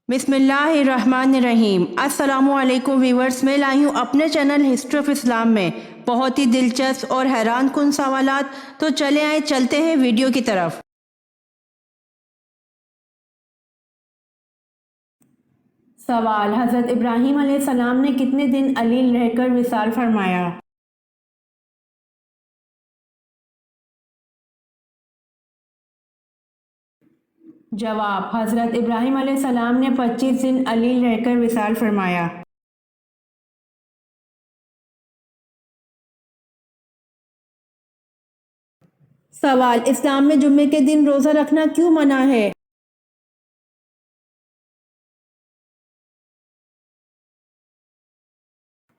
बिस्मिल्लाहिर्रहमानिर्रहीम। अस्सलामु अलैकुम व्यूवर्स, मैं लाई हूँ अपने चैनल हिस्ट्री ऑफ इस्लाम में बहुत ही दिलचस्प और हैरान कुन सवालात। तो चलते हैं वीडियो की तरफ। सवाल: हज़रत इब्राहीम अलैहिस्सलाम ने कितने दिन अलील रहकर विसाल फरमाया? जवाब: हज़रत इब्राहीम अलैहिस्सलाम ने 25 दिन अलील रहकर विसाल फरमाया। सवाल: इस्लाम में जुम्मे के दिन रोज़ा रखना क्यों मना है?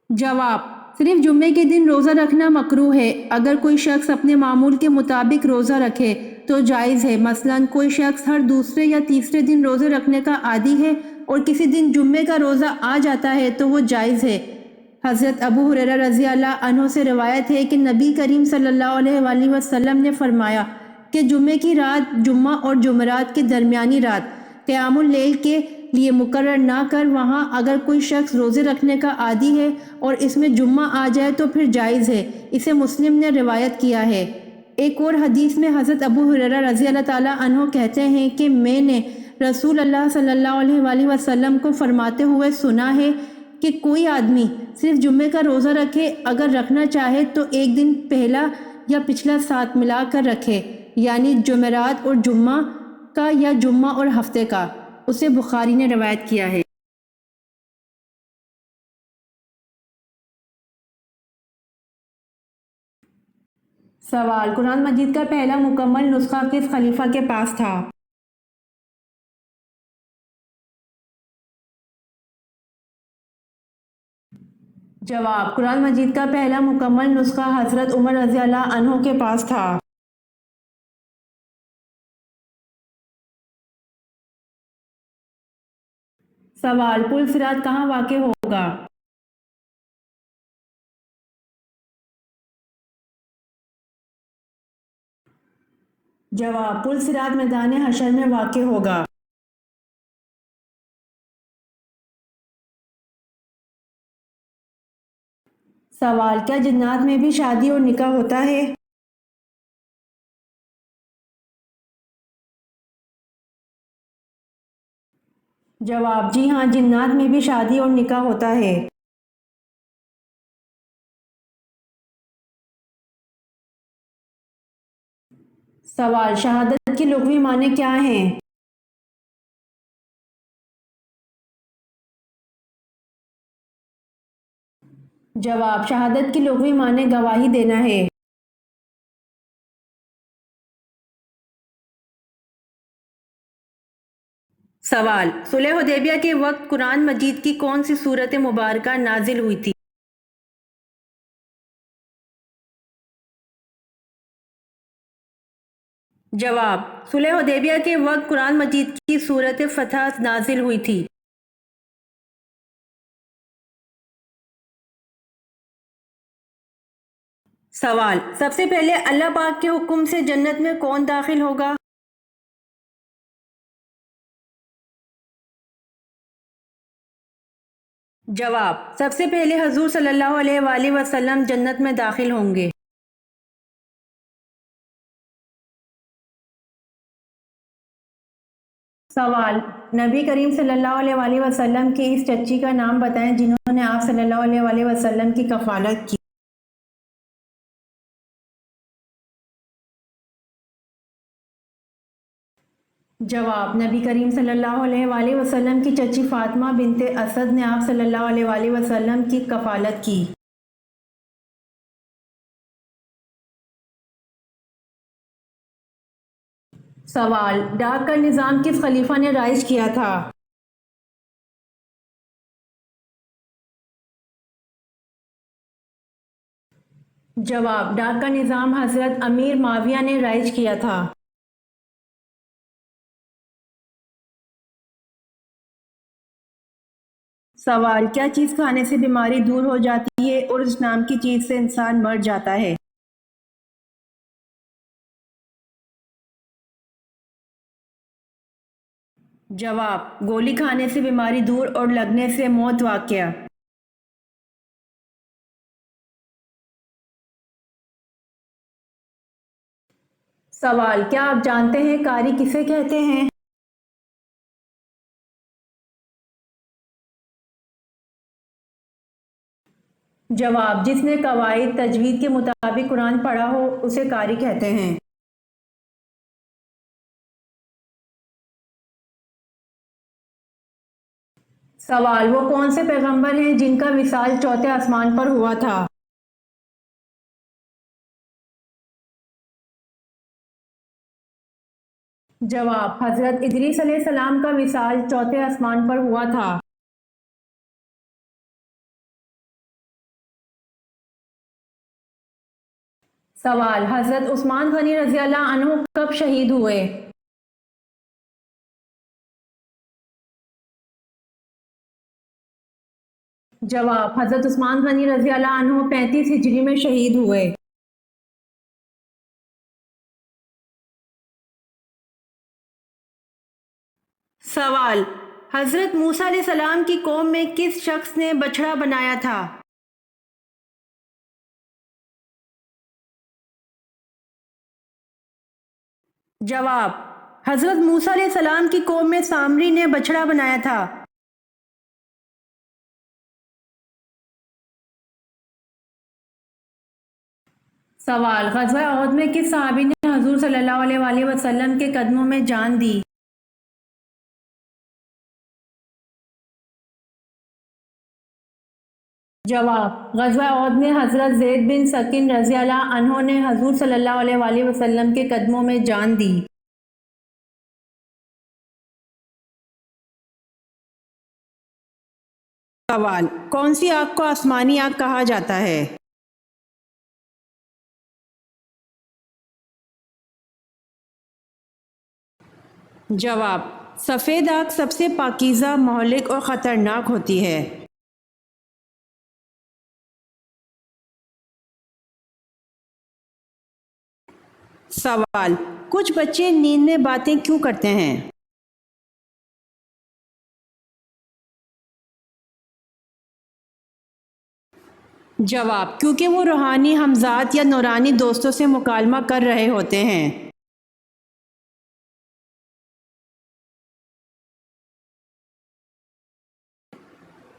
जवाब: सिर्फ जुम्मे के दिन रोज़ा रखना मकरूह है। अगर कोई शख्स अपने मामूल के मुताबिक रोज़ा रखे तो जायज़ है। मसलन कोई शख्स हर दूसरे या तीसरे दिन रोज़े रखने का आदी है और किसी दिन जुम्मे का रोज़ा आ जाता है तो वो जायज़ है। हज़रत अबू हुरैरा रज़ी अल्लाह अन्हु से रिवायत है कि नबी करीम सल्लल्लाहु अलैहि वसल्लम ने फरमाया कि जुम्मे की रात जुम्मा और जुमरात के दरमियानी रात क़यामुल लैल के लिए मुकर्रर ना कर वहाँ अगर कोई शख्स रोज़े रखने का आदी है और इसमें जुम्मा आ जाए तो फिर जायज़ है। इसे मुस्लिम ने रिवायत किया है। एक और हदीस में हज़रत अबू हुरैरा रज़ी अल्लाह ताला अन्हु कहते हैं कि मैंने रसूल अल्लाह सल्लल्लाहु अलैहि वसल्लम को फरमाते हुए सुना है कि कोई आदमी सिर्फ जुम्मे का रोज़ा रखे, अगर रखना चाहे तो एक दिन पहला या पिछला साथ मिलाकर रखे, यानी जुमेरात और जुम्मा का या जुम्मा और हफ्ते का। उसे बुखारी ने रवायत किया है। सवाल: कुरान मजीद का पहला मुकम्मल नुस्खा किस खलीफा के पास था? जवाब: कुरान मजीद का पहला मुकम्मल नुस्खा हज़रत उमर रज़ी अल्लाह अन्हु के पास था। सवाल: पुल सिरात कहाँ वाक़े होगा? जवाब: पुल सिरात मैदान हशर में वाक़े होगा। सवाल: क्या जिन्नात में भी शादी और निकाह होता है? जवाब: जी हाँ, जिन्नात में भी शादी और निकाह होता है। सवाल: शहादत की लुग़वी माने क्या हैं? जवाब: शहादत की लुग़वी माने गवाही देना है। सवाल: सुलह हुदैबिया के वक्त कुरान मजीद की कौन सी सूरत मुबारका नाजिल हुई थी? जवाब: सुलह हुदैबिया के वक्त कुरान मजीद की सूरत फतह नाजिल हुई थी। सवाल: सबसे पहले अल्लाह पाक के हुक्म से जन्नत में कौन दाखिल होगा? जवाब: सबसे पहले हजूर सल्लल्लाहु अलैहि वसल्लम जन्नत में दाखिल होंगे। सवाल: नबी करीम सल्लल्लाहु अलैहि वसल्लम की इस चच्ची का नाम बताएं जिन्होंने आप सल्लल्लाहु अलैहि वसल्लम की कफालत की। जवाब: नबी करीम सल्लल्लाहु अलैहि वसल्लम की चची फातिमा बिनते असद ने आप सल्लल्लाहु अलैहि वसल्लम की कफालत की। सवाल: डाक का निज़ाम किस खलीफा ने राइज किया था? जवाब: डाक का निज़ाम हज़रत अमीर माविया ने राइज किया था। सवाल: क्या चीज़ खाने से बीमारी दूर हो जाती है और उस नाम की चीज़ से इंसान मर जाता है? جواب: گولی کھانے سے بیماری دور اور لگنے سے موت واقع۔ سوال: کیا آپ جانتے ہیں قاری کسے کہتے ہیں؟ جواب: جس نے قواعد تجوید کے مطابق قرآن پڑھا ہو اسے قاری کہتے ہیں۔ سوال: وہ کون سے پیغمبر ہیں جن کا وصال چوتھے آسمان پر ہوا تھا؟ جواب: حضرت ادریس علیہ السلام کا وصال چوتھے آسمان پر ہوا تھا۔ سوال: حضرت عثمان غنی رضی اللہ عنہ کب شہید ہوئے؟ جواب: حضرت عثمان غنی رضی اللہ عنہ 35 ہجری میں شہید ہوئے۔ سوال: حضرت موسیٰ علیہ السلام کی قوم میں کس شخص نے بچڑا بنایا تھا؟ جواب: حضرت موسیٰ علیہ السلام کی قوم میں سامری نے بچڑا بنایا تھا۔ سوال: غزوہ احد میں کس صحابی نے حضور صلی اللہ علیہ وآلہ وسلم کے قدموں میں جان دی؟ جواب: غزوہ احد میں حضرت زید بن سکین رضی اللہ عنہ نے حضور صلی اللہ علیہ وآلہ وسلم کے قدموں میں جان دی۔ سوال: کون سی آگ کو آسمانی آگ کہا جاتا ہے؟ جواب: سفید آگ سب سے پاکیزہ، مہلک اور خطرناک ہوتی ہے۔ سوال: کچھ بچے نیند میں باتیں کیوں کرتے ہیں؟ جواب: کیونکہ وہ روحانی ہمذات یا نورانی دوستوں سے مکالمہ کر رہے ہوتے ہیں۔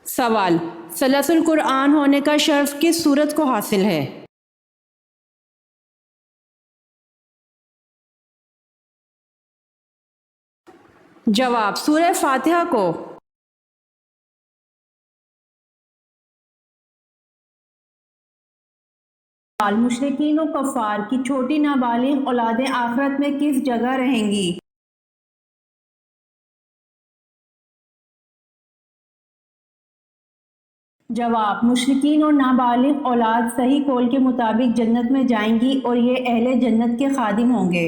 سوال: ثلث القرآن ہونے کا شرف کس سورت کو حاصل ہے؟ جواب: سورہ فاتحہ کو۔ سوال: مشرکین و کفار کی چھوٹی نابالغ اولادیں آخرت میں کس جگہ رہیں گی؟ جواب: مشرکین اور نابالغ اولاد صحیح قول کے مطابق جنت میں جائیں گی اور یہ اہل جنت کے خادم ہوں گے۔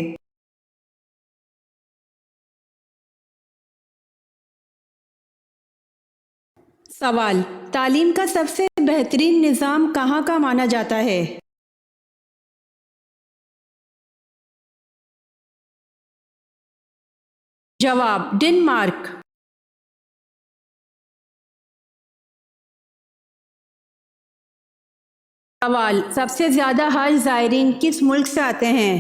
سوال: تعلیم کا سب سے بہترین نظام کہاں کا مانا جاتا ہے؟ جواب: ڈنمارک۔ سوال: سب سے زیادہ حج زائرین کس ملک سے آتے ہیں؟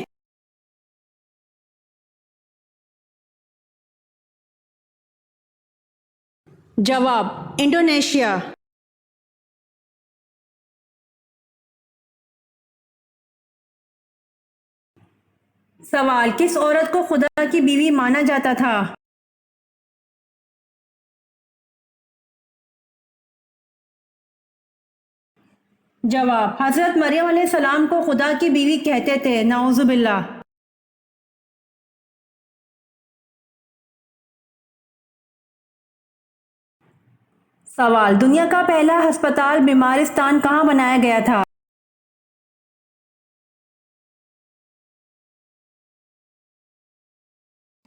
جواب: انڈونیشیا۔ سوال: کس عورت کو خدا کی بیوی مانا جاتا تھا؟ جواب: حضرت مریم علیہ السلام کو خدا کی بیوی کہتے تھے، نعوذ باللہ۔ سوال: دنیا کا پہلا ہسپتال بیمارستان کہاں بنایا گیا تھا؟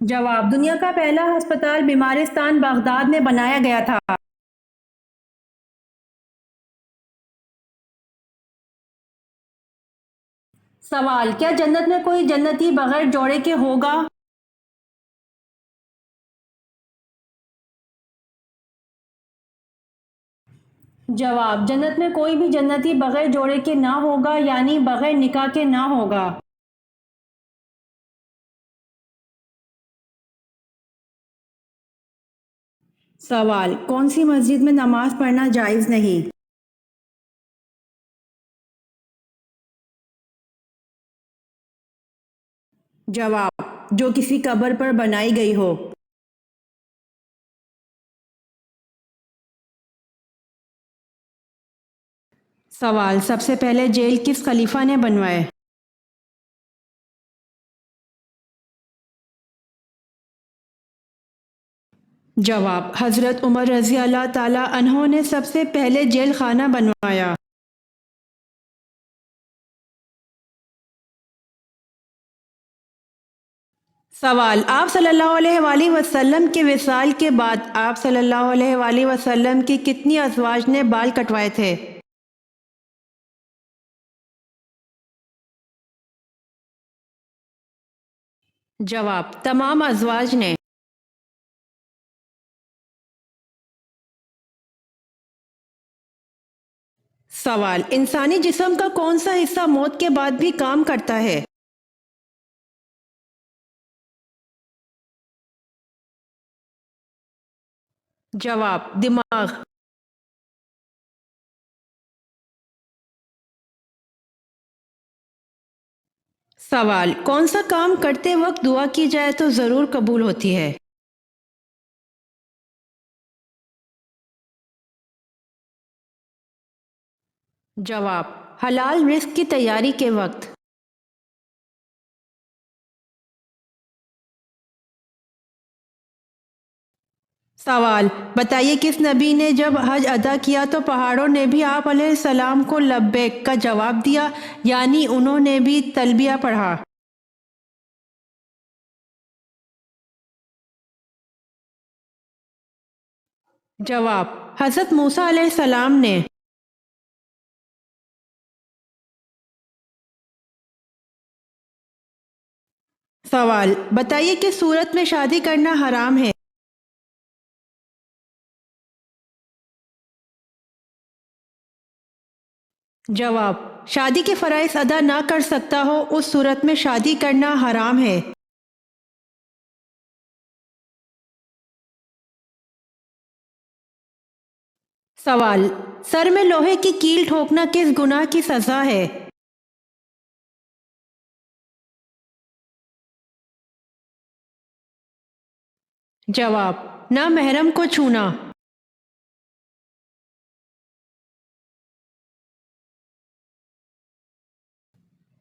جواب: دنیا کا پہلا ہسپتال بیمارستان بغداد میں بنایا گیا تھا۔ سوال: کیا جنت میں کوئی جنتی بغیر جوڑے کے ہوگا؟ जवाब, जन्नत में कोई भी जन्नती बगैर जोड़े के ना होगा, यानी बगैर निकाह के ना होगा। सवाल, कौन सी मस्जिद में नमाज पढ़ना जायज़ नहीं? जवाब, जो किसी कब्र पर बनाई गई हो। सवाल, सबसे पहले जेल किस खलीफा ने बनवाए? जवाब, हज़रत उमर रज़ी अल्लाह ताला अन्हो ने सबसे पहले जेल खाना बनवाया। सवाल, आप सल्लल्लाहु अलैहि वसल्लम के विसाल के बाद आप सल्लल्लाहु अलैहि वसल्लम की कितनी अज़वाज ने बाल कटवाए थे? जवाब, तमाम अज़वाज ने। सवाल, इंसानी जिस्म का कौन सा हिस्सा मौत के बाद भी काम करता है? जवाब, दिमाग। सवाल, कौन सा काम करते वक्त दुआ की जाए तो ज़रूर कबूल होती है? जवाब, हलाल रिस्क की तैयारी के वक्त। सवाल, बताइए किस नबी ने जब हज अदा किया तो पहाड़ों ने भी आप अलैहिस्सलाम को लब्बैक का जवाब दिया, यानी उन्होंने भी तलबिया पढ़ा? जवाब, हज़रत मूसा अलैहिस्सलाम ने। सवाल, बताइए किस सूरत में शादी करना हराम है? जवाब, शादी के फराइज अदा ना कर सकता हो उस सूरत में शादी करना हराम है। सवाल, सर में लोहे की कील ठोकना किस गुनाह की सजा है? जवाब, ना महरम को छूना।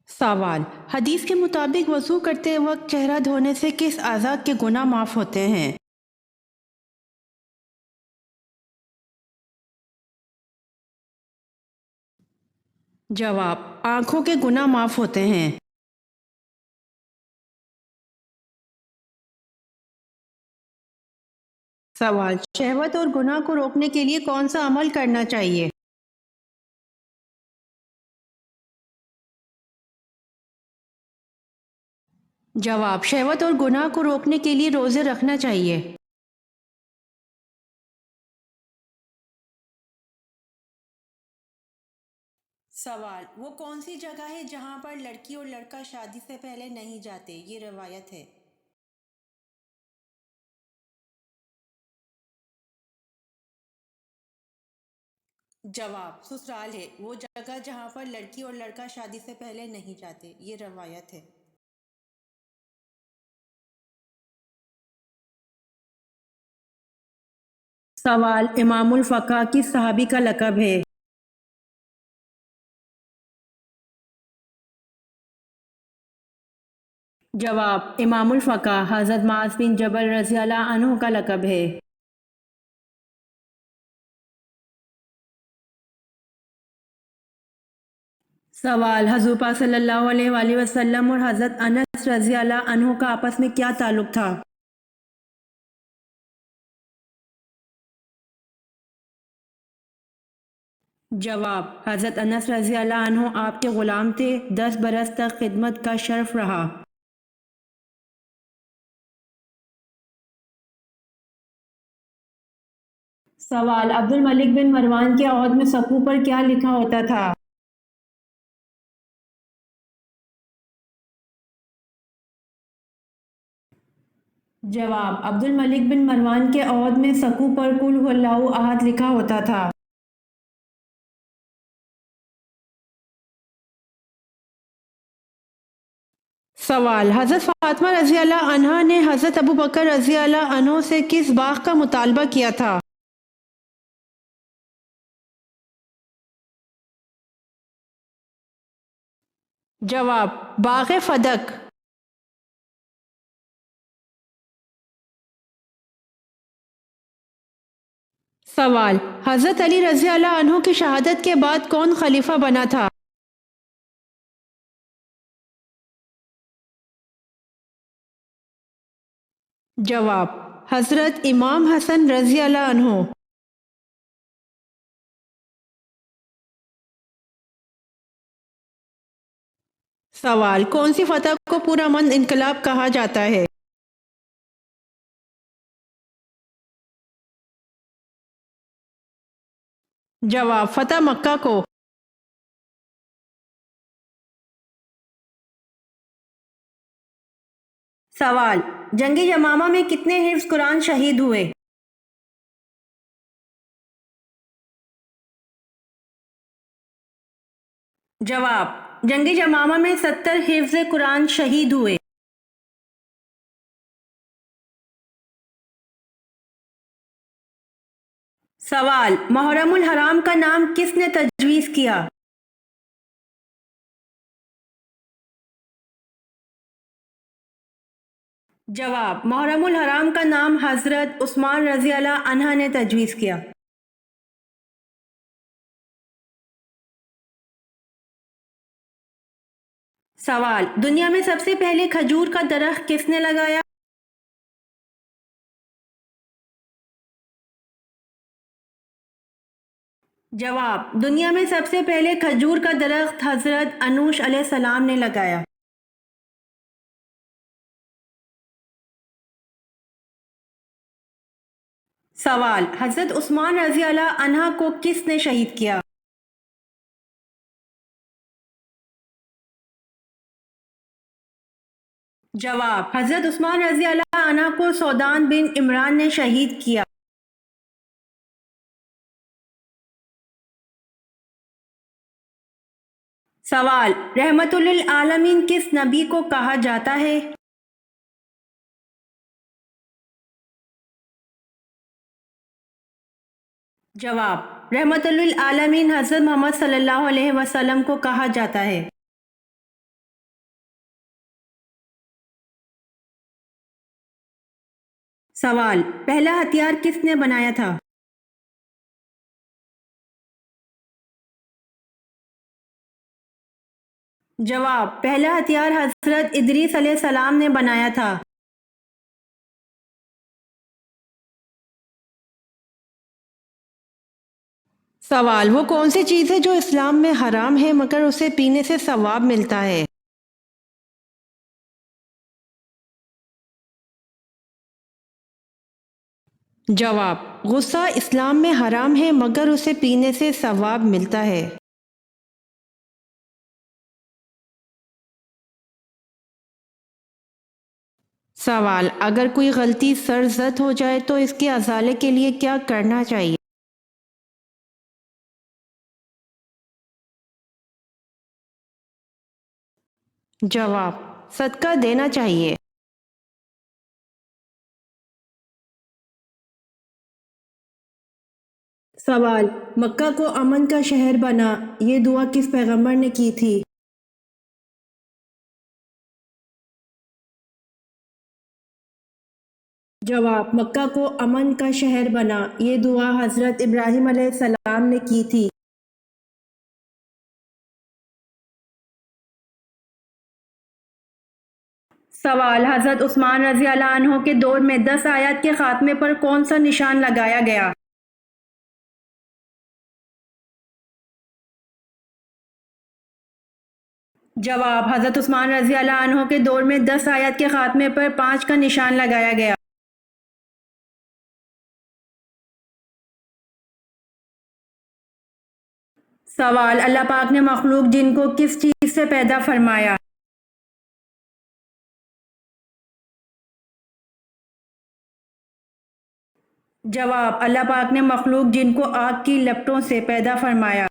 सवाल, हदीस के मुताबिक वजू करते वक्त चेहरा धोने से किस आज़ा के गुनाह माफ़ होते हैं? जवाब, आंखों के गुनाह माफ़ होते हैं। सवाल, शहवत और गुनाह को रोकने के लिए कौन सा अमल करना चाहिए? जवाब, शहवत और गुनाह को रोकने के लिए रोज़े रखना चाहिए। सवाल, वो कौन सी जगह है जहाँ पर लड़की और लड़का शादी से पहले नहीं जाते? ये रवायत है। जवाब, ससुराल है वो जगह जहाँ पर लड़की और लड़का शादी से पहले नहीं जाते। ये रवायत है। सवाल, इमामुल फ़क़ा किस सहाबी का लक़ब है? जवाब, इमामुल फ़क़ा हज़रत माज़ बिन जबल रज़ी अल्लाह अन्हु का लक़ब है। सवाल, हज़ूर पाक सल्लल्लाहु अलैहि वसल्लम और हज़रत अनस रज़ी अल्लाह अन्हु का आपस में क्या ताल्लुक़ था? जवाब, हज़रत अनस रज़ी अल्लाह अन्हु आपके ग़ुलाम थे। 10 बरस तक खिदमत का शर्फ रहा। सवाल, अब्दुल मलिक बिन मरवान के औहद में सक़ू पर क्या लिखा होता था? जवाब, अब्दुल मलिक बिन मरवान के औहद में सक़ू पर कुल हुवल्लाहु अहद लिखा होता था। सवाल, हज़रत फ़ातिमा रज़ी अल्लाह अन्हा ने हज़रत अबू बकर रज़ी अल्लाह अन्हो से किस बाग़ का मुतालबा किया था? जवाब, बाग़ फ़दक। सवाल, हज़रत अली रज़ी अल्लाह अन्हो की शहादत के बाद कौन खलीफा बना था? जवाब, हज़रत इमाम हसन रज़ी अल्लाह अन्हो। सवाल, कौन सी फतह को पुरअमन इनकलाब कहा जाता है? जवाब, फतह मक्का को। सवाल, जंग यमामा में कितने हिफ्ज़ कुरान शहीद हुए? जवाब, जंग यमामा में 70 हिफ्ज़ कुरान शहीद हुए। सवाल, मुहर्रमुल हराम का नाम किसने तजवीज़ किया? जवाब, मुहर्रमुल हराम का नाम हज़रत उस्मान रज़ी अल्लाह अन्हा ने तजवीज़ किया। सवाल, दुनिया में सबसे पहले खजूर का दरख्त किसने लगाया? जवाब, दुनिया में सबसे पहले खजूर का दरख्त हज़रत अनूश अलैहिस्सलाम ने लगाया। सवाल, हज़रत उस्मान रज़ी अल्लाह अन्हा को किसने शहीद किया? जवाब, हज़रत उस्मान रज़ी अल्लाह अन्हा को सौदान बिन इमरान ने शहीद किया। सवाल, रहमतुल लिल आलमीन किस नबी को कहा जाता है? जवाब, रहमतुल लिल आलमीन हज़रत मोहम्मद सल्लल्लाहु अलैहि वसल्लम को कहा जाता है। सवाल, पहला हथियार किसने बनाया था? जवाब, पहला हथियार हज़रत इदरीस अलैहिस्सलाम ने बनाया था। सवाल, वो कौन सी चीज़ है जो इस्लाम में हराम है मगर उसे पीने से सवाब मिलता है? जवाब, गुस्सा इस्लाम में हराम है मगर उसे पीने से सवाब मिलता है। सवाल, अगर कोई गलती सरजद हो जाए तो इसके अजाले के लिए क्या करना चाहिए? जवाब, सदका देना चाहिए। सवाल, मक्का को अमन का शहर बना, ये दुआ किस पैगंबर ने की थी? जवाब, मक्का को अमन का शहर बना, ये दुआ हज़रत इब्राहिम अलैहिस्सलाम ने की थी। सवाल, हज़रत उस्मान रज़ी अल्लाह अन्हो के दौर में 10 आयत के खात्मे पर कौन सा निशान लगाया गया? जवाब, हज़रत उस्मान रज़ी अल्लाह अन्हो के दौर में 10 आयत के खात्मे पर 5 का निशान लगाया गया। सवाल, अल्लाह पाक ने मखलूक जिन को किस चीज़ से पैदा फरमाया? जवाब, अल्लाह पाक ने मखलूक जिन को आग की लपटों से पैदा फरमाया।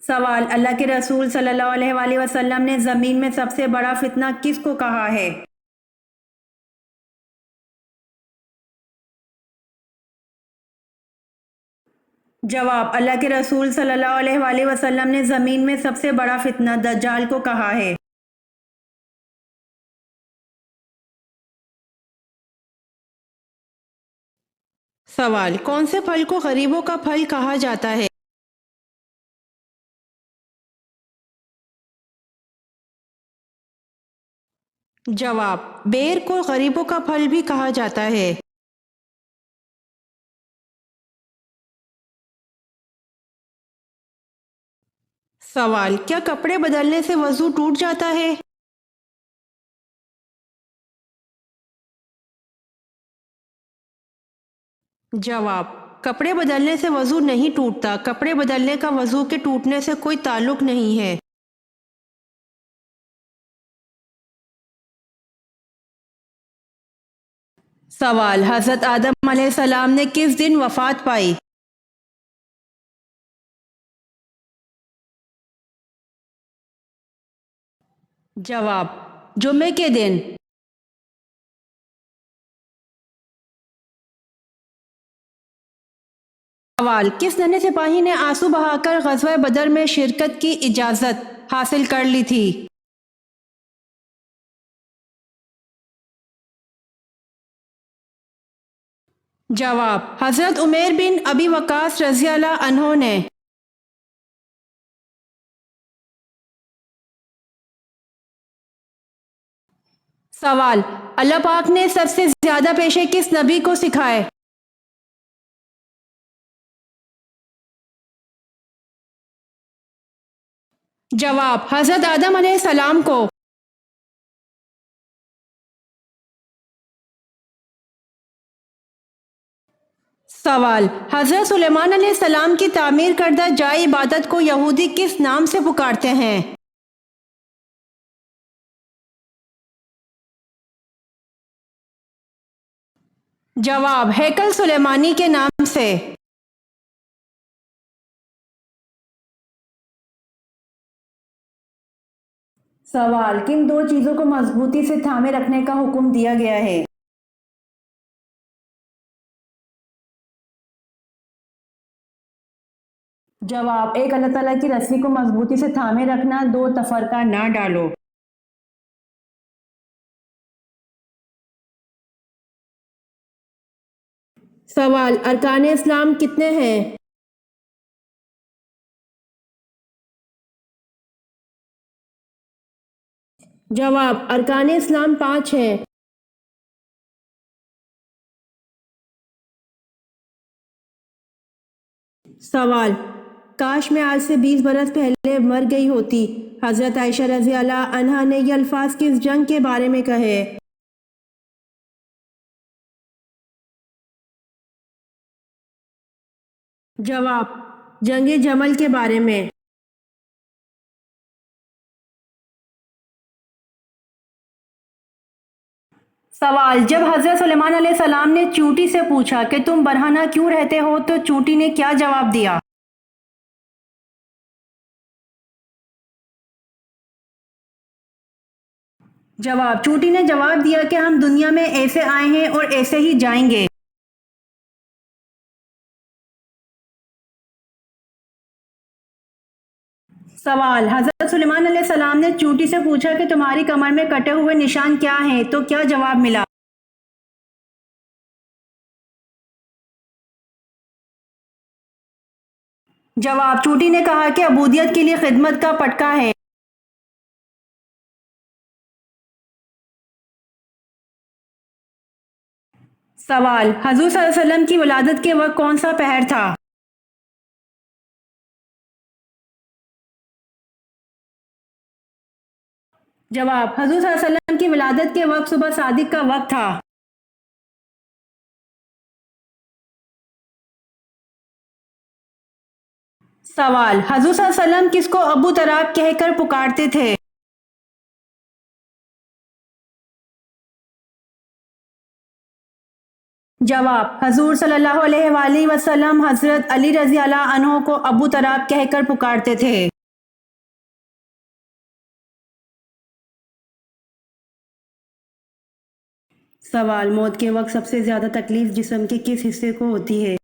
सवाल, अल्लाह के रसूल सल्लल्लाहु अलैहि वसल्लम ने ज़मीन में सबसे बड़ा फितना किसको कहा है? जवाब, अल्लाह के रसूल सल्लल्लाहु अलैहि वसल्लम ने ज़मीन में सबसे बड़ा फितना दज्जाल को कहा है। सवाल, कौन से फल को गरीबों का फल कहा जाता है? जवाब, बेर को गरीबों का फल भी कहा जाता है। सवाल, क्या कपड़े बदलने से वजू टूट जाता है? जवाब, कपड़े बदलने से वजू नहीं टूटता। कपड़े बदलने का वजू के टूटने से कोई ताल्लुक नहीं है। सवाल, हजरत आदम अलैहिस्सलाम ने किस दिन वफात पाई? जवाब, जुमे के दिन। सवाल, किस नन्हे सिपाही ने आंसू बहाकर ग़ज़वा बदर में शिरकत की इजाज़त हासिल कर ली थी? जवाब, हजरत उमैर बिन अबी वक़ास रज़ियल्लाहु अन्हु ने। सवाल, अल्लाह पाक ने सबसे ज्यादा पेशे किस नबी को सिखाए? जवाब, हजरत आदम अलैहिस्सलाम को। सवाल, हजरत सुलेमान अलैहिस्सलाम की तामीर करदा जाए इबादत को यहूदी किस नाम से पुकारते हैं? जवाब, हैकल सुलेमानी के नाम से। सवाल, किन दो चीजों को मजबूती से थामे रखने का हुक्म दिया गया है? जवाब, एक अल्लाह ताला की रस्सी को मजबूती से थामे रखना, दो तफरका ना डालो। सवाल, अरकान इस्लाम कितने हैं? जवाब, अरकान इस्लाम 5 है। सवाल, काश मैं आज से 20 बरस पहले मर गई होती। हजरत आयशा रजी अल्लाह अन्हा ने ये अल्फाज किस जंग के बारे में कहे? जवाब, जंगे जमल के बारे में। सवाल, जब हजरत सुलेमान अलैहिस्सलाम ने चूंटी से पूछा कि तुम बरहना क्यों रहते हो, तो चूंटी ने क्या जवाब दिया? जवाब, चूंटी ने जवाब दिया कि हम दुनिया में ऐसे आए हैं और ऐसे ही जाएंगे। सवाल, हजरत सुलेमान अलैहिस्सलाम ने चूंटी से पूछा कि तुम्हारी कमर में कटे हुए निशान क्या हैं, तो क्या जवाब मिला? जवाब, चूंटी ने कहा कि अबूदियत के लिए खिदमत का पटका है। सवाल, हजूर सल्लल्लाहु अलैहि वसल्लम की विलादत के वक्त कौन सा पहर था? जवाब, हजूर सल्लल्लाहु अलैहि वसल्लम की विलादत के वक्त सुबह सादिक का वक्त था। سوال: حضور صلی اللہ علیہ وسلم کس کو ابو تراب کہہ کر پکارتے تھے؟ جواب: حضور صلی اللہ علیہ وآلہ وسلم حضرت علی رضی اللہ عنہ کو ابو تراب کہہ کر پکارتے تھے۔ سوال: موت کے وقت سب سے زیادہ تکلیف جسم کے کس حصے کو ہوتی ہے؟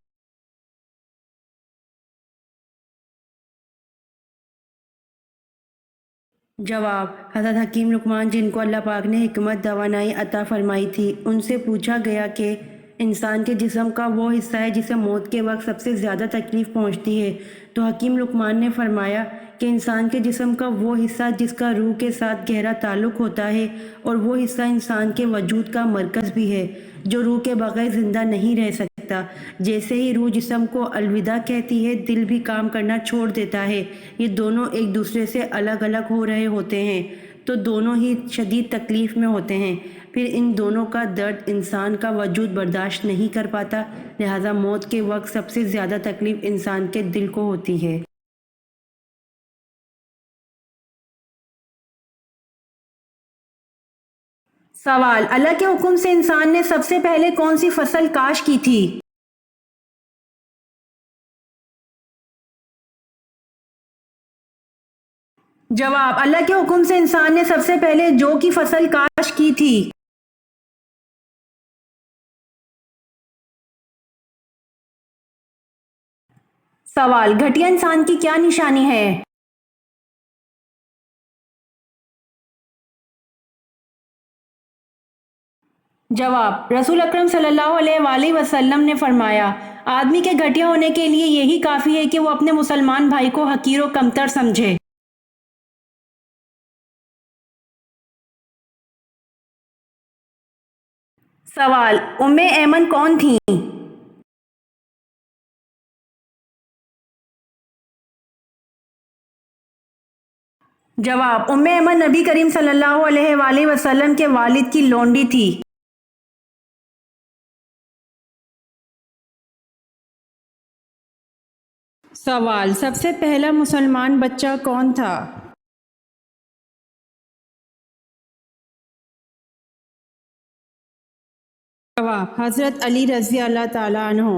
جواب: حضرت حکیم لقمان جن کو اللہ پاک نے حکمت توانائی عطا فرمائی تھی، ان سے پوچھا گیا کہ انسان کے جسم کا وہ حصہ ہے جسے موت کے وقت سب سے زیادہ تکلیف پہنچتی ہے، تو حکیم لقمان نے فرمایا کہ انسان کے جسم کا وہ حصہ جس کا روح کے ساتھ گہرا تعلق ہوتا ہے، اور وہ حصہ انسان کے وجود کا مرکز بھی ہے جو روح کے بغیر زندہ نہیں رہ سکتا۔ جیسے ہی روح جسم کو الوداع کہتی ہے، دل بھی کام کرنا چھوڑ دیتا ہے۔ یہ دونوں ایک دوسرے سے الگ الگ ہو رہے ہوتے ہیں تو دونوں ہی شدید تکلیف میں ہوتے ہیں، پھر ان دونوں کا درد انسان کا وجود برداشت نہیں کر پاتا، لہٰذا موت کے وقت سب سے زیادہ تکلیف انسان کے دل کو ہوتی ہے۔ سوال: اللہ کے حکم سے انسان نے سب سے پہلے کون سی فصل کاشت کی تھی؟ جواب: اللہ کے حکم سے انسان نے سب سے پہلے جو کی فصل کاشت کی تھی۔ سوال: گھٹیا انسان کی کیا نشانی ہے؟ جواب: رسول اکرم صلی اللہ علیہ وآلہ وسلم نے فرمایا، آدمی کے گھٹیا ہونے کے لیے یہی کافی ہے کہ وہ اپنے مسلمان بھائی کو حقیر و کمتر سمجھے۔ سوال: ام ایمن کون تھیں؟ جواب: ام ایمن نبی کریم صلی اللہ علیہ وآلہ وسلم کے والد کی لونڈی تھی۔ سوال: سب سے پہلا مسلمان بچہ کون تھا؟ جواب: حضرت علی رضی اللہ تعالیٰ عنہ۔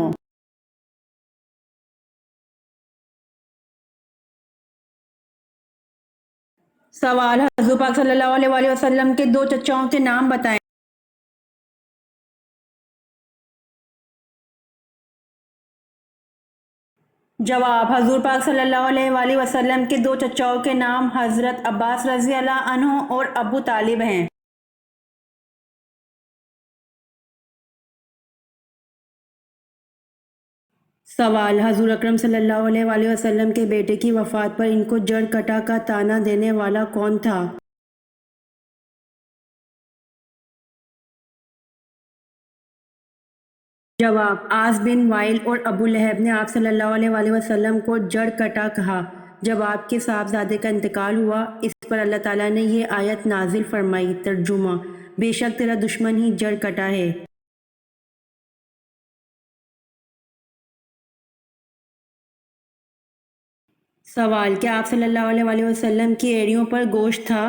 سوال: حضور پاک صلی اللہ علیہ وآلہ وسلم کے دو چچاؤں کے نام بتائیں۔ جواب: حضور پاک صلی اللہ علیہ وآلہ وسلم کے دو چچاؤں کے نام حضرت عباس رضی اللہ عنہ اور ابو طالب ہیں۔ سوال: حضور اکرم صلی اللہ علیہ وآلہ وسلم کے بیٹے کی وفات پر ان کو جڑ کٹا کا طعنہ دینے والا کون تھا؟ جواب: عاص بن وائل اور ابو لہب نے آپ صلی اللہ علیہ وآلہ وسلم کو جڑ کٹا کہا جب آپ کے صاحبزادے کا انتقال ہوا۔ اس پر اللہ تعالیٰ نے یہ آیت نازل فرمائی۔ ترجمہ: بے شک تیرا دشمن ہی جڑ کٹا ہے۔ سوال: کیا آپ صلی اللہ علیہ وآلہ وسلم کی ایڑیوں پر گوشت تھا؟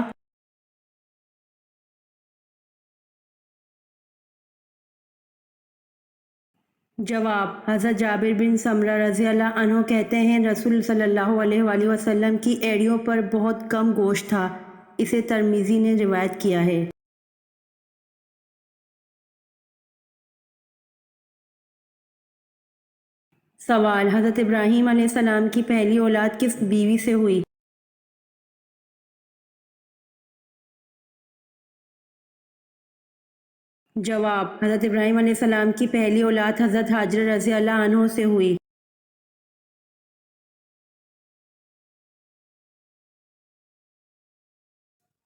جواب: حضرت جابر بن سمرہ رضی اللہ عنہ کہتے ہیں، رسول صلی اللہ علیہ وآلہ وسلم کی ایڑیوں پر بہت کم گوشت تھا۔ اسے ترمذی نے روایت کیا ہے۔ سوال: حضرت ابراہیم علیہ السلام کی پہلی اولاد کس بیوی سے ہوئی؟ جواب: حضرت ابراہیم علیہ السلام کی پہلی اولاد حضرت ہاجرہ رضی اللہ عنہ سے ہوئی۔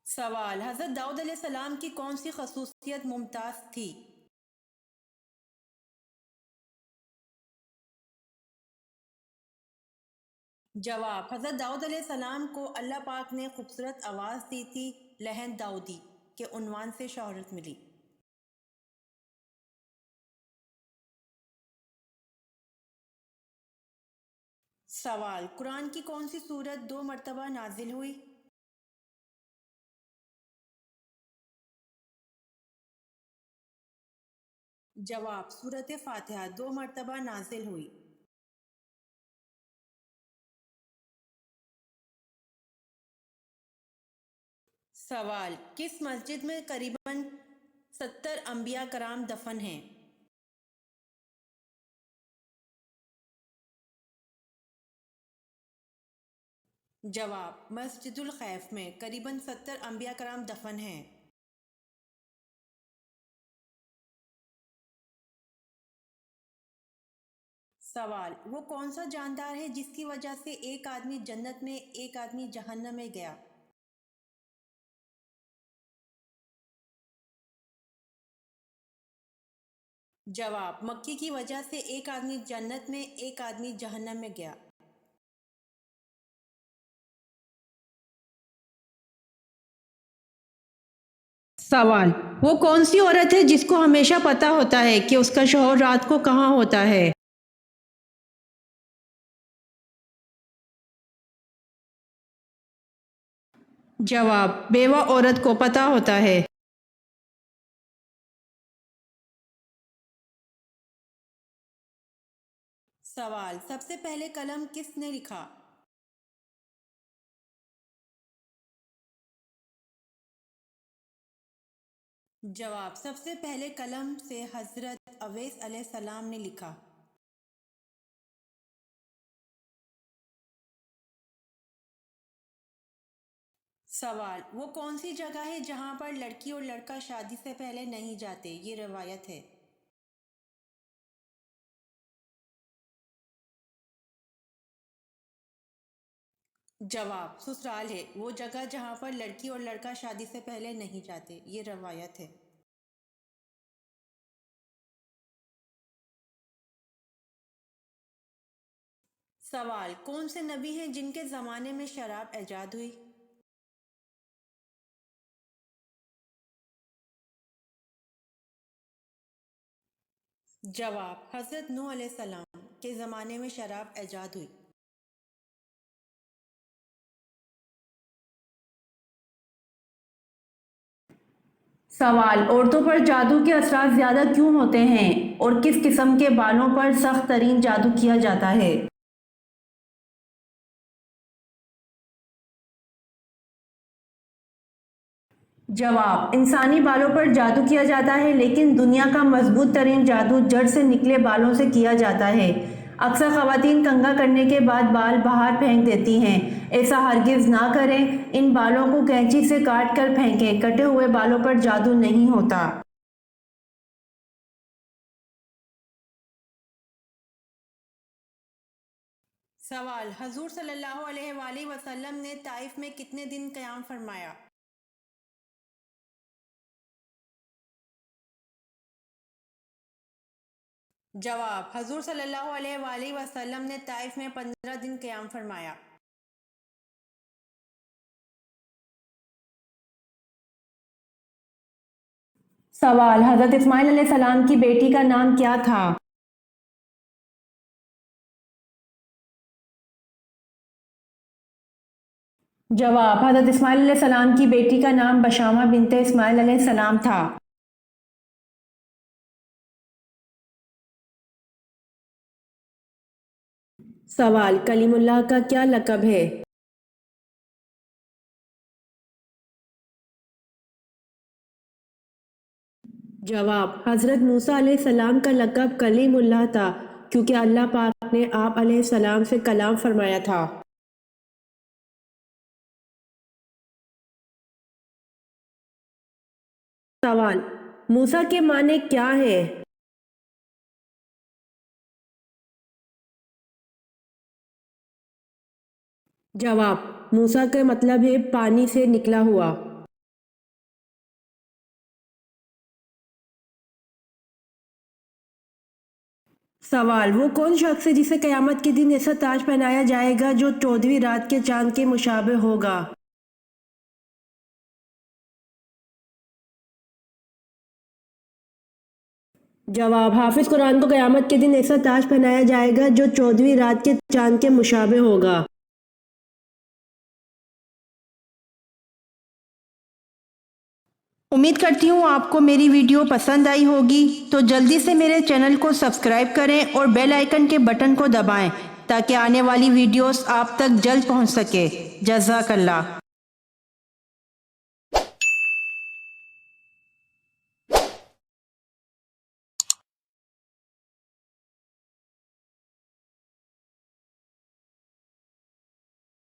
سوال: حضرت داؤد علیہ السلام کی کون سی خصوصیت ممتاز تھی؟ جواب: حضرت داؤد علیہ السلام کو اللہ پاک نے خوبصورت آواز دی تھی، لحن داؤدی کے عنوان سے شہرت ملی۔ سوال، قرآن کی کون سی سورت 2 مرتبہ نازل ہوئی؟ جواب، سورت فاتحہ 2 مرتبہ نازل ہوئی۔ سوال، کس مسجد میں قریباً 70 انبیاء کرام دفن ہیں؟ جواب، مسجد الخیف میں قریباً 70 انبیاء کرام دفن ہیں۔ سوال، وہ کون سا جاندار ہے جس کی وجہ سے ایک آدمی جنت میں ایک آدمی جہنم میں گیا؟ جواب، مکھی کی وجہ سے ایک آدمی جنت میں ایک آدمی جہنم میں گیا۔ سوال، وہ کون سی عورت ہے جس کو ہمیشہ پتہ ہوتا ہے کہ اس کا شوہر رات کو کہاں ہوتا ہے؟ جواب، بیوہ عورت کو پتہ ہوتا ہے۔ سوال، سب سے پہلے قلم کس نے لکھا؟ جواب، سب سے پہلے قلم سے حضرت اویس علیہ السلام نے لکھا۔ سوال، وہ کون سی جگہ ہے جہاں پر لڑکی اور لڑکا شادی سے پہلے نہیں جاتے؟ یہ روایت ہے۔ جواب، سسرال ہے، وہ جگہ جہاں پر لڑکی اور لڑکا شادی سے پہلے نہیں جاتے، یہ روایت ہے۔ سوال، کون سے نبی ہیں جن کے زمانے میں شراب ایجاد ہوئی؟ جواب، حضرت نوح علیہ السلام کے زمانے میں شراب ایجاد ہوئی۔ سوال، عورتوں پر جادو کے اثرات زیادہ کیوں ہوتے ہیں اور کس قسم کے بالوں پر سخت ترین جادو کیا جاتا ہے؟ جواب، انسانی بالوں پر جادو کیا جاتا ہے لیکن دنیا کا مضبوط ترین جادو جڑ سے نکلے بالوں سے کیا جاتا ہے۔ اکثر خواتین کنگھا کرنے کے بعد بال باہر پھینک دیتی ہیں، ایسا ہرگز نہ کریں۔ ان بالوں کو کینچی سے کاٹ کر پھینکیں، کٹے ہوئے بالوں پر جادو نہیں ہوتا۔ سوال، حضور صلی اللہ علیہ وآلہ وسلم نے طائف میں کتنے دن قیام فرمایا؟ جواب، حضور صلی اللہ علیہ وآلہ وسلم نے طائف میں 15 دن قیام فرمایا۔ سوال، حضرت اسماعیل علیہ السلام کی بیٹی کا نام کیا تھا؟ جواب، حضرت اسماعیل علیہ السلام کی بیٹی کا نام بشامہ بنت اسماعیل علیہ السلام تھا۔ سوال، کلیم اللہ کا کیا لقب ہے؟ جواب، حضرت موسیٰ علیہ السلام کا لقب کلیم اللہ تھا کیونکہ اللہ پاک نے آپ علیہ السلام سے کلام فرمایا تھا۔ سوال، موسیٰ کے معنی کیا ہے؟ جواب، موسیٰ کا مطلب ہے پانی سے نکلا ہوا۔ سوال، وہ کون شخص ہے جسے قیامت کے دن ایسا تاج پہنایا جائے گا جو 14ویں رات کے چاند کے مشابہ ہوگا؟ جواب: حافظ قرآن کو قیامت کے دن ایسا تاج پہنایا جائے گا جو 14ویں رات کے چاند کے مشابہ ہوگا۔ امید کرتی ہوں آپ کو میری ویڈیو پسند آئی ہوگی، تو جلدی سے میرے چینل کو سبسکرائب کریں اور بیل آئیکن کے بٹن کو دبائیں تاکہ آنے والی ویڈیوز آپ تک جلد پہنچ سکے۔ جزاک اللہ۔